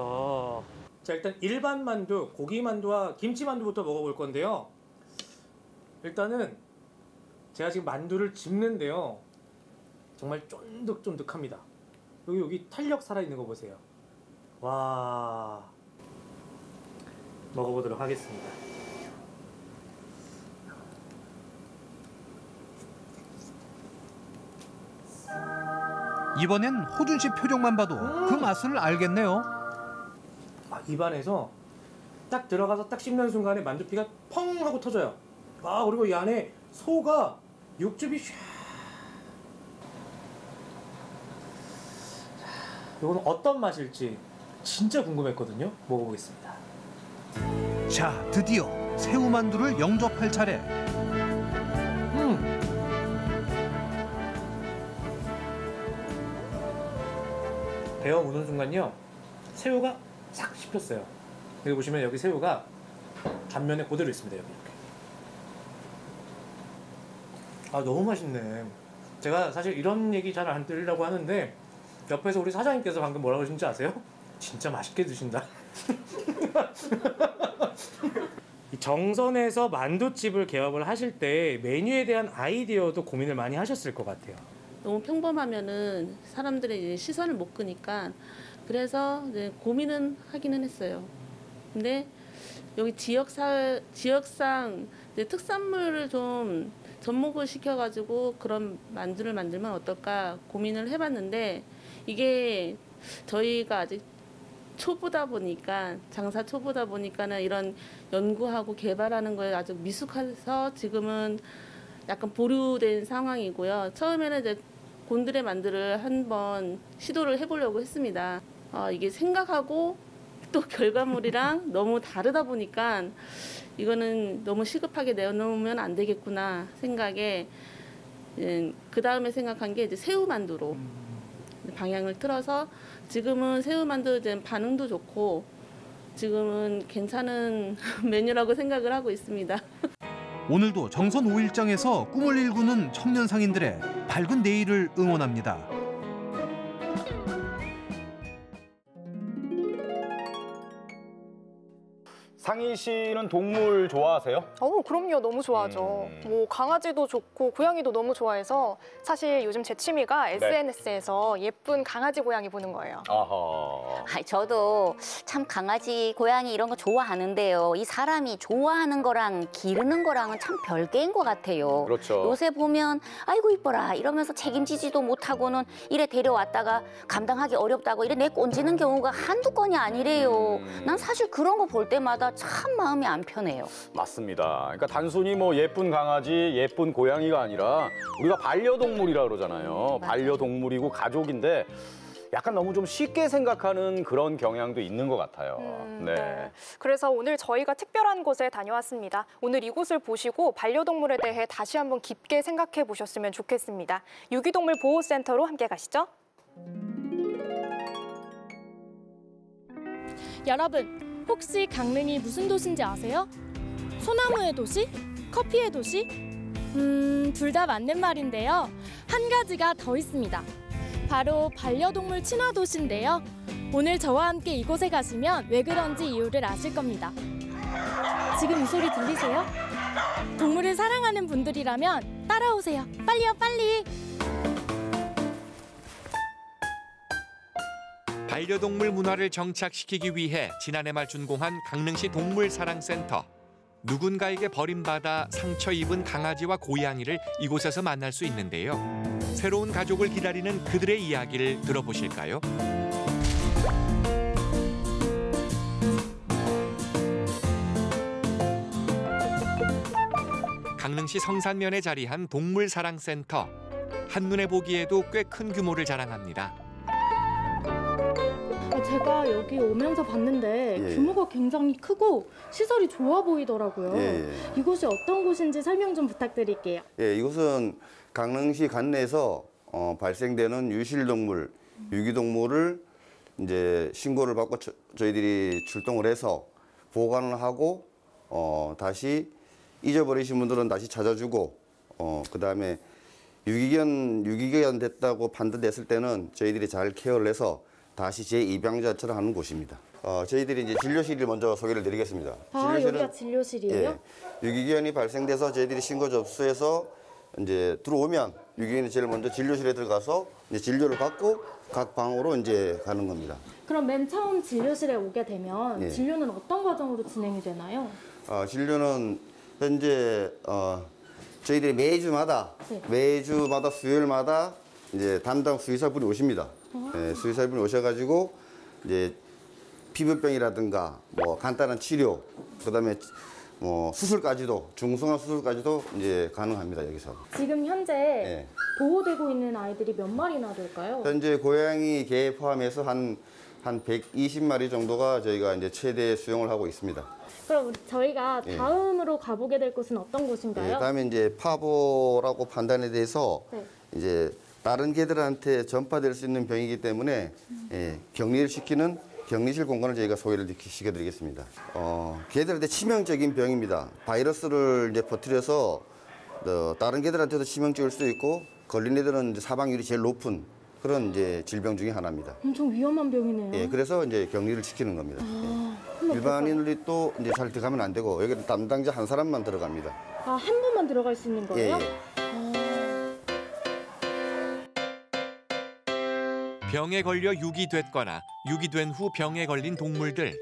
자, 일단 일반 만두, 고기 만두와 김치 만두부터 먹어볼 건데요. 일단은 제가 지금 만두를 집는데요. 정말 쫀득쫀득합니다. 여기 탄력 살아있는 거 보세요. 와. 먹어보도록 하겠습니다. 이번엔 호준 씨 표정만 봐도 그 맛을 알겠네요. 입안에서 딱 들어가서 딱 씹는 순간에 만두피가 펑 하고 터져요. 그리고 이 안에 소가 육즙이 샥. 이건 어떤 맛일지 진짜 궁금했거든요. 먹어보겠습니다. 자, 드디어 새우만두를 영접할 차례. 베어 무는 순간요, 새우가 싹 씹혔어요. 여기 보시면 여기 새우가 단면에 그대로 있습니다. 여기 이렇게. 너무 맛있네. 제가 사실 이런 얘기 잘 안 드리려고 하는데 옆에서 우리 사장님께서 방금 뭐라고 하신지 아세요? 진짜 맛있게 드신다. 이 정선에서 만두집을 개업을 하실 때 메뉴에 대한 아이디어도 고민을 많이 하셨을 것 같아요. 너무 평범하면은 사람들의 이제 시선을 못 끄니까 그래서 이제 고민은 하기는 했어요. 근데 여기 지역상 이제 특산물을 좀 접목을 시켜가지고 그런 만두를 만들면 어떨까 고민을 해봤는데 이게 저희가 아직 초보다 보니까 장사 초보다 보니까는 이런 연구하고 개발하는 거에 아주 미숙해서 지금은 약간 보류된 상황이고요. 처음에는 이제 곤드레 만두를 한번 시도를 해보려고 했습니다. 이게 생각하고 또 결과물이랑 너무 다르다 보니까 이거는 너무 시급하게 내놓으면 안 되겠구나 생각에 그 다음에 생각한 게 이제 새우 만두로 방향을 틀어서 지금은 새우 만두 이제 반응도 좋고 지금은 괜찮은 메뉴라고 생각을 하고 있습니다. 오늘도 정선 5일장에서 꿈을 일구는 청년 상인들의 밝은 내일을 응원합니다. 상희 씨는 동물 좋아하세요? 그럼요. 너무 좋아하죠. 뭐 강아지도 좋고 고양이도 너무 좋아해서 사실 요즘 제 취미가 SNS에서 예쁜 강아지 고양이 보는 거예요. 아하. 저도 참 강아지, 고양이 이런 거 좋아하는데요. 이 사람이 좋아하는 거랑 기르는 거랑은 참 별개인 것 같아요. 그렇죠. 요새 보면 아이고 이뻐라 이러면서 책임지지도 못하고는 이래 데려왔다가 감당하기 어렵다고 이래 내꼰지는 경우가 한두 건이 아니래요. 난 사실 그런 거 볼 때마다 참 마음이 안 편해요. 맞습니다. 그러니까 단순히 뭐 예쁜 강아지, 예쁜 고양이가 아니라 우리가 반려동물이라 그러잖아요. 반려동물이고 가족인데 약간 너무 좀 쉽게 생각하는 그런 경향도 있는 것 같아요. 네. 그래서 오늘 저희가 특별한 곳에 다녀왔습니다. 오늘 이곳을 보시고 반려동물에 대해 다시 한번 깊게 생각해 보셨으면 좋겠습니다. 유기동물 보호센터로 함께 가시죠. 여러분, 혹시 강릉이 무슨 도시인지 아세요? 소나무의 도시? 커피의 도시? 둘 다 맞는 말인데요. 한 가지가 더 있습니다. 바로 반려동물 친화 도시인데요. 오늘 저와 함께 이곳에 가시면 왜 그런지 이유를 아실 겁니다. 지금 이 소리 들리세요? 동물을 사랑하는 분들이라면 따라오세요. 빨리요, 빨리! 반려동물 문화를 정착시키기 위해 지난해 말 준공한 강릉시 동물사랑센터. 누군가에게 버림받아 상처 입은 강아지와 고양이를 이곳에서 만날 수 있는데요. 새로운 가족을 기다리는 그들의 이야기를 들어보실까요? 강릉시 성산면에 자리한 동물사랑센터. 한눈에 보기에도 꽤 큰 규모를 자랑합니다. 제가 여기 오면서 봤는데 규모가 굉장히 크고 시설이 좋아 보이더라고요. 이곳이 어떤 곳인지 설명 좀 부탁드릴게요. 이곳은 강릉시 관내에서 발생되는 유실동물, 유기동물을 이제 신고를 받고 저희들이 출동을 해서 보관을 하고 다시 잊어버리신 분들은 다시 찾아주고 그다음에 유기견 됐다고 판단됐을 때는 저희들이 잘 케어를 해서 다시 재입양자처럼 하는 곳입니다. 저희들이 이제 진료실을 먼저 소개를 드리겠습니다. 여기가 진료실이에요? 유기견이 발생돼서 저희들이 신고 접수해서 이제 들어오면 유기견이 제일 먼저 진료실에 들어가서 이제 진료를 받고 각 방으로 이제 가는 겁니다. 그럼 맨 처음 진료실에 오게 되면 진료는 어떤 과정으로 진행이 되나요? 진료는 현재 저희들이 매주마다 수요일마다 이제 담당 수의사분이 오십니다. 예, 수의사분이 오셔가지고 이제 피부병이라든가 뭐 간단한 치료, 그다음에 뭐 수술까지도 중성화 수술까지도 이제 가능합니다 여기서. 지금 현재 예. 보호되고 있는 아이들이 몇 마리나 될까요? 현재 고양이 개 포함해서 한 120마리 정도가 저희가 이제 최대 수용을 하고 있습니다. 그럼 저희가 예. 다음으로 가보게 될 곳은 어떤 예, 곳인가요? 다음에 이제 파보라고 판단에 대해서 네. 이제 다른 개들한테 전파될 수 있는 병이기 때문에 예, 격리를 시키는 격리실 공간을 저희가 소개를 시켜드리겠습니다. 개들한테 치명적인 병입니다. 바이러스를 이제 퍼뜨려서 다른 개들한테도 치명적일 수도 있고 걸린 애들은 이제 사망률이 제일 높은 그런 이제 질병 중에 하나입니다. 엄청 위험한 병이네요. 예, 그래서 이제 격리를 시키는 겁니다. 예. 일반인들이 또 이제 잘 들어가면 안 되고 여기는 담당자 한 사람만 들어갑니다. 아, 한 분만 들어갈 수 있는 거예요? 예, 병에 걸려 유기됐거나 유기된 후 병에 걸린 동물들.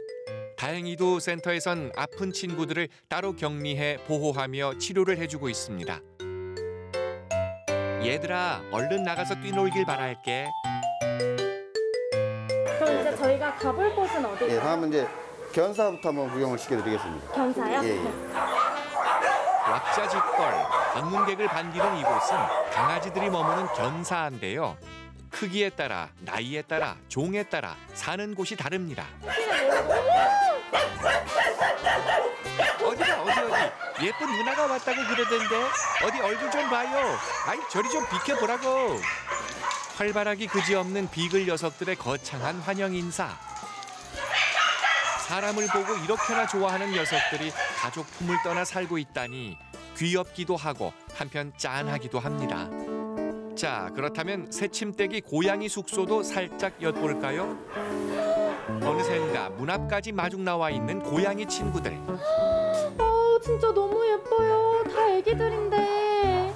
다행히도 센터에선 아픈 친구들을 따로 격리해 보호하며 치료를 해주고 있습니다. 얘들아, 얼른 나가서 뛰놀길 바랄게. 그럼 이제 저희가 가볼 곳은 어디예요? 예, 다음은 이제 견사부터 한번 구경을 시켜드리겠습니다. 견사요? 예, 예. 왁자지껄, 방문객을 반기는 이곳은 강아지들이 머무는 견사인데요. 크기에 따라, 나이에 따라, 종에 따라 사는 곳이 다릅니다. 어디 예쁜 누나가 왔다고 그러던데 어디 얼굴 좀 봐요. 아이 저리 좀 비켜보라고. 활발하기 그지없는 비글 녀석들의 거창한 환영 인사. 사람을 보고 이렇게나 좋아하는 녀석들이 가족 품을 떠나 살고 있다니 귀엽기도 하고 한편 짠하기도 합니다. 자, 그렇다면 새침대기 고양이 숙소도 살짝 엿볼까요? 어느샌가 문 앞까지 마중 나와 있는 고양이 친구들. 진짜 너무 예뻐요. 다 애기들인데.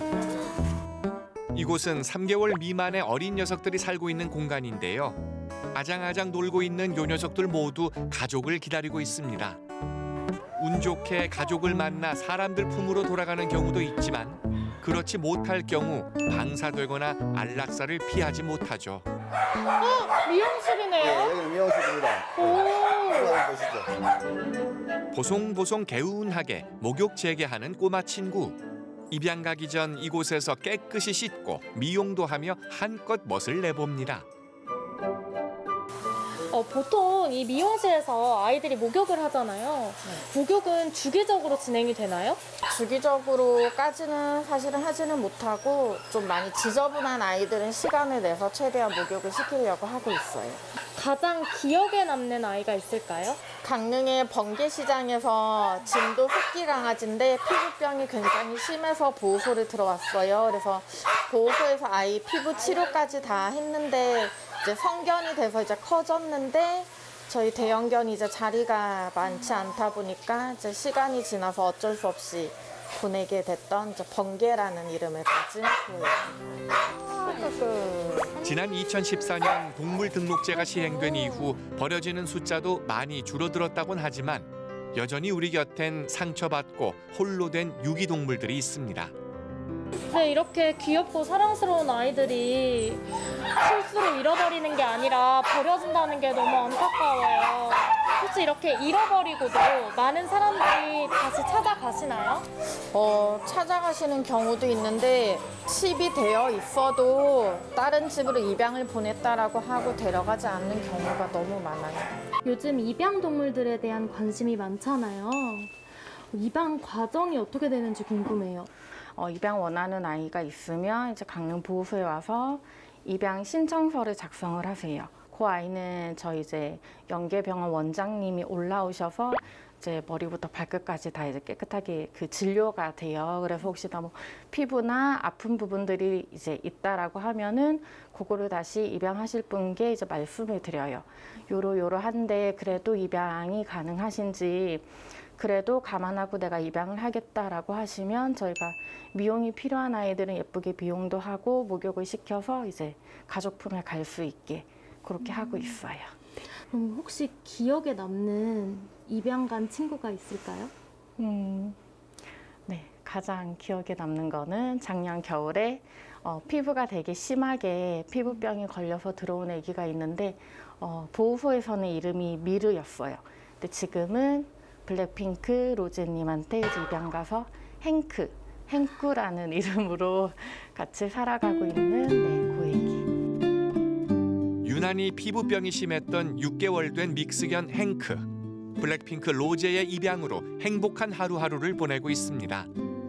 이곳은 3개월 미만의 어린 녀석들이 살고 있는 공간인데요. 아장아장 놀고 있는 요 녀석들 모두 가족을 기다리고 있습니다. 운 좋게 가족을 만나 사람들 품으로 돌아가는 경우도 있지만 그렇지 못할 경우 방사되거나 안락사를 피하지 못하죠. 미용실이네요. 예, 여기는 미용실입니다. 보시죠. 보송보송 개운하게 목욕 재개하는 꼬마 친구. 입양 가기 전 이곳에서 깨끗이 씻고 미용도 하며 한껏 멋을 내봅니다. 보통 이 미용실에서 아이들이 목욕을 하잖아요. 목욕은 주기적으로 진행이 되나요? 주기적으로까지는 사실은 하지는 못하고 좀 많이 지저분한 아이들은 시간을 내서 최대한 목욕을 시키려고 하고 있어요. 가장 기억에 남는 아이가 있을까요? 강릉의 번개시장에서 진도 새끼 강아지인데 피부병이 굉장히 심해서 보호소를 들어왔어요. 그래서 보호소에서 아이 피부 치료까지 다 했는데 이제 성견이 돼서 이제 커졌는데 저희 대형견이 이제 자리가 많지 않다 보니까 이제 시간이 지나서 어쩔 수 없이 보내게 됐던 이제 번개라는 이름을 가진 고양이. 지난 2014년 동물 등록제가 시행된 이후 버려지는 숫자도 많이 줄어들었다곤 하지만 여전히 우리 곁엔 상처받고 홀로 된 유기동물들이 있습니다. 네, 이렇게 귀엽고 사랑스러운 아이들이 실수로 잃어버리는 게 아니라 버려진다는 게 너무 안타까워요. 혹시 이렇게 잃어버리고도 많은 사람들이 다시 찾아가시나요? 찾아가시는 경우도 있는데 칩이 되어 있어도 다른 집으로 입양을 보냈다라고 하고 데려가지 않는 경우가 너무 많아요. 요즘 입양 동물들에 대한 관심이 많잖아요. 입양 과정이 어떻게 되는지 궁금해요. 입양 원하는 아이가 있으면 이제 강릉 보호소에 와서 입양 신청서를 작성을 하세요. 그 아이는 저희 이제 연계병원 원장님이 올라오셔서 이제 머리부터 발끝까지 다 이제 깨끗하게 그 진료가 돼요. 그래서 혹시나 뭐 피부나 아픈 부분들이 이제 있다라고 하면은 그거를 다시 입양하실 분께 이제 말씀을 드려요. 요러한데 그래도 입양이 가능하신지, 그래도 감안하고 내가 입양을 하겠다라고 하시면 저희가 미용이 필요한 아이들은 예쁘게 미용도 하고 목욕을 시켜서 이제 가족품에 갈 수 있게 그렇게 하고 있어요. 그럼 혹시 기억에 남는 입양 간 친구가 있을까요? 네, 가장 기억에 남는 거는 작년 겨울에 피부가 되게 심하게 피부병이 걸려서 들어온 아기가 있는데 보호소에서는 이름이 미르였어요. 근데 지금은 블랙핑크 로제님한테 입양 가서 행꾸라는 이름으로 같이 살아가고 있는 그 아기. 유난히 피부병이 심했던 6개월 된 믹스견 행크. 블랙핑크 로제의 입양으로 행복한 하루하루를 보내고 있습니다.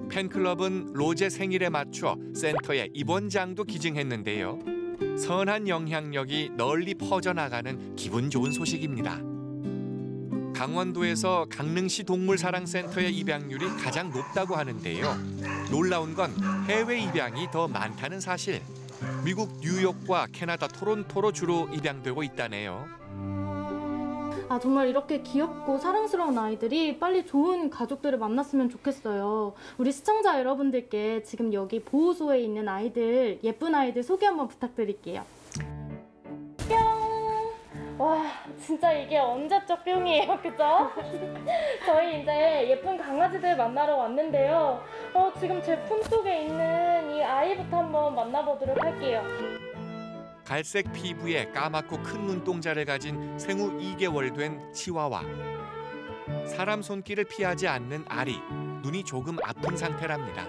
팬클럽은 로제 생일에 맞춰 센터에 입원장도 기증했는데요. 선한 영향력이 널리 퍼져나가는 기분 좋은 소식입니다. 강원도에서 강릉시 동물사랑센터의 입양률이 가장 높다고 하는데요. 놀라운 건 해외 입양이 더 많다는 사실. 미국 뉴욕과 캐나다 토론토로 주로 입양되고 있다네요. 정말 이렇게 귀엽고 사랑스러운 아이들이 빨리 좋은 가족들을 만났으면 좋겠어요. 우리 시청자 여러분들께 지금 여기 보호소에 있는 아이들, 예쁜 아이들 소개 한번 부탁드릴게요. 뿅! 와, 진짜 이게 언제적 뿅이에요, 그죠? 저희 이제 예쁜 강아지들 만나러 왔는데요. 지금 제 품속에 있는 이 아이부터 한번 만나보도록 할게요. 갈색 피부에 까맣고 큰 눈동자를 가진 생후 2개월 된 치와와. 사람 손길을 피하지 않는 아리, 눈이 조금 아픈 상태랍니다.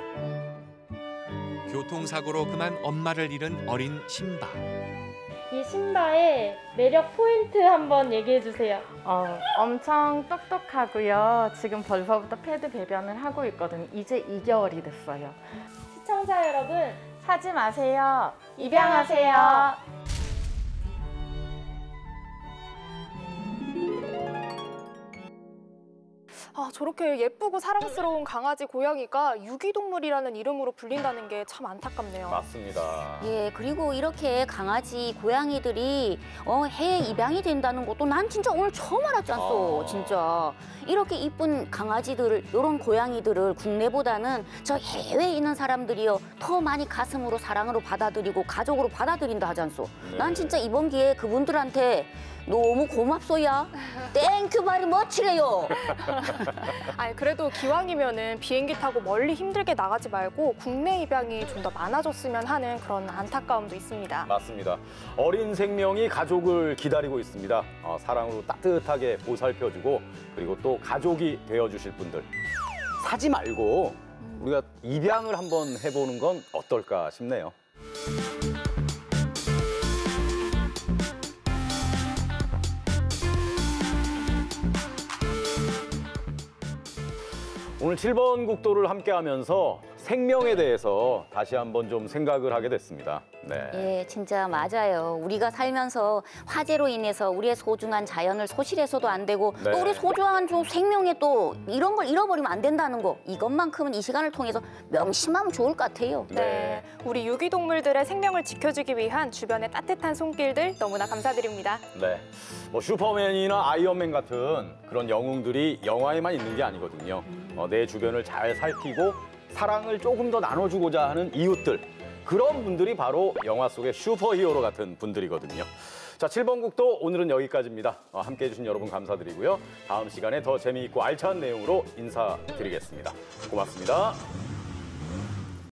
교통사고로 그만 엄마를 잃은 어린 신바. 이 신바의 매력 포인트 한번 얘기해 주세요. 엄청 똑똑하고요. 지금 벌써부터 패드 배변을 하고 있거든요. 이제 2개월이 됐어요. 시청자 여러분, 사지 마세요. 입양하세요. 저렇게 예쁘고 사랑스러운 강아지, 고양이가 유기동물이라는 이름으로 불린다는 게 참 안타깝네요. 맞습니다. 예, 그리고 이렇게 강아지, 고양이들이 해외 입양이 된다는 것도 난 진짜 오늘 처음 알았잖소. 진짜. 이렇게 이쁜 강아지들을, 이런 고양이들을 국내보다는 저 해외에 있는 사람들이요 더 많이 가슴으로 사랑으로 받아들이고 가족으로 받아들인다 하잖소. 난 진짜 이번 기회에 그분들한테 너무 고맙소야. 땡큐 말이 멋지래요. 그래도 기왕이면은 비행기 타고 멀리 힘들게 나가지 말고 국내 입양이 좀 더 많아졌으면 하는 그런 안타까움도 있습니다. 맞습니다. 어린 생명이 가족을 기다리고 있습니다. 사랑으로 따뜻하게 보살펴주고 그리고 또 가족이 되어주실 분들. 사지 말고 우리가 입양을 한번 해보는 건 어떨까 싶네요. 오늘 7번 국도를 함께하면서 생명에 대해서 다시 한번 좀 생각을 하게 됐습니다. 네. 예, 진짜 맞아요. 우리가 살면서 화재로 인해서 우리의 소중한 자연을 소실해서도 안 되고 네. 또 우리 소중한 생명에 또 이런 걸 잃어버리면 안 된다는 거. 이것만큼은 이 시간을 통해서 명심하면 좋을 것 같아요. 네, 우리 유기동물들의 생명을 지켜주기 위한 주변의 따뜻한 손길들 너무나 감사드립니다. 네. 슈퍼맨이나 아이언맨 같은 그런 영웅들이 영화에만 있는 게 아니거든요. 내 주변을 잘 살피고 사랑을 조금 더 나눠주고자 하는 이웃들. 그런 분들이 바로 영화 속의 슈퍼히어로 같은 분들이거든요. 자, 7번 국도 오늘은 여기까지입니다. 함께해 주신 여러분 감사드리고요. 다음 시간에 더 재미있고 알찬 내용으로 인사드리겠습니다. 고맙습니다.